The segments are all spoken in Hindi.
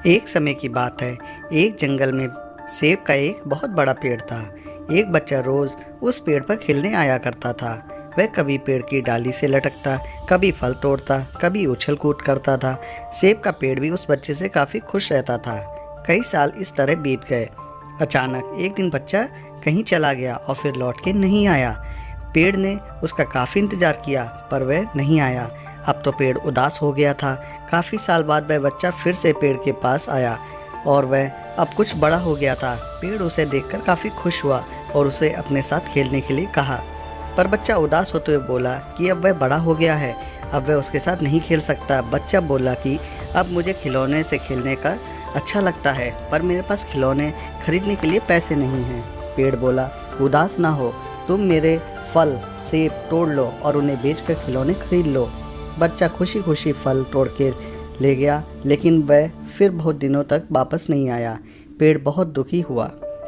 एक समय की बात है। एक जंगल में सेब का एक बहुत बड़ा पेड़ था। एक बच्चा रोज उस पेड़ पर खेलने आया करता था। वह कभी पेड़ की डाली से लटकता, कभी फल तोड़ता, कभी उछल कूद करता था। सेब का पेड़ भी उस बच्चे से काफ़ी खुश रहता था। कई साल इस तरह बीत गए। अचानक एक दिन बच्चा कहीं चला गया और फिर लौट के नहीं आया। पेड़ ने उसका काफ़ी इंतज़ार किया पर वह नहीं आया। अब तो पेड़ उदास हो गया था। काफ़ी साल बाद वह बच्चा फिर से पेड़ के पास आया और वह अब कुछ बड़ा हो गया था। पेड़ उसे देखकर काफ़ी खुश हुआ और उसे अपने साथ खेलने के लिए कहा। पर बच्चा उदास होते हुए बोला कि अब वह बड़ा हो गया है, अब वह उसके साथ नहीं खेल सकता। बच्चा बोला कि अब मुझे खिलौने से खेलने का अच्छा लगता है पर मेरे पास खिलौने खरीदने के लिए पैसे नहीं हैं। पेड़ बोला, उदास ना हो, तुम मेरे फल सेब तोड़ लो और उन्हें बेचकर खिलौने खरीद लो। बच्चा खुशी खुशी फल तोड़ के ले गया, लेकिन वह फिर बहुत दिनों तक वापस नहीं आया। पेड़ बहुत दुखी हुआ।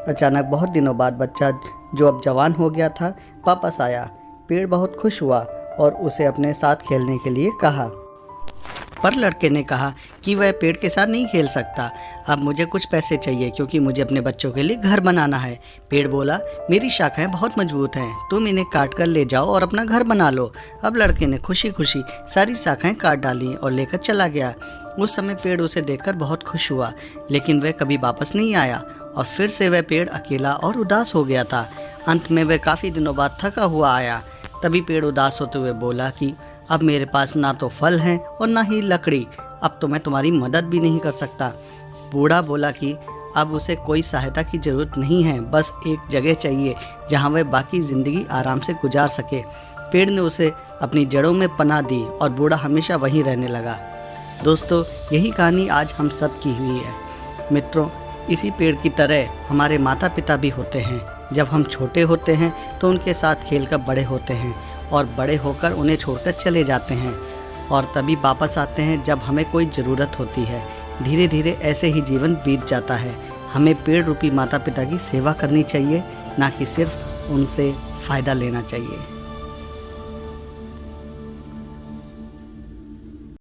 अचानक बहुत दिनों बाद बच्चा, जो अब जवान हो गया था, वापस आया। पेड़ बहुत खुश हुआ और उसे अपने साथ खेलने के लिए कहा। पर लड़के ने कहा कि वह पेड़ के साथ नहीं खेल सकता। अब मुझे कुछ पैसे चाहिए क्योंकि मुझे अपने बच्चों के लिए घर बनाना है। पेड़ बोला, मेरी शाखाएं बहुत मजबूत हैं, तुम इन्हें काट कर ले जाओ और अपना घर बना लो। अब लड़के ने खुशी खुशी सारी शाखाएं काट डाली और लेकर चला गया। उस समय पेड़ उसे देखकर बहुत खुश हुआ, लेकिन वह कभी वापस नहीं आया और फिर से वह पेड़ अकेला और उदास हो गया था। अंत में वह काफ़ी दिनों बाद थका हुआ आया। तभी पेड़ उदास होते हुए बोला कि अब मेरे पास ना तो फल हैं और ना ही लकड़ी, अब तो मैं तुम्हारी मदद भी नहीं कर सकता। बूढ़ा बोला कि अब उसे कोई सहायता की ज़रूरत नहीं है, बस एक जगह चाहिए जहां वह बाकी ज़िंदगी आराम से गुजार सके। पेड़ ने उसे अपनी जड़ों में पनाह दी और बूढ़ा हमेशा वहीं रहने लगा। दोस्तों, यही कहानी आज हम सब की हुई है। मित्रों, इसी पेड़ की तरह हमारे माता पिता भी होते हैं। जब हम छोटे होते हैं तो उनके साथ खेलकर बड़े होते हैं और बड़े होकर उन्हें छोड़कर चले जाते हैं और तभी वापस आते हैं जब हमें कोई ज़रूरत होती है। धीरे धीरे ऐसे ही जीवन बीत जाता है। हमें पेड़ रूपी माता पिता की सेवा करनी चाहिए, ना कि सिर्फ उनसे फ़ायदा लेना चाहिए।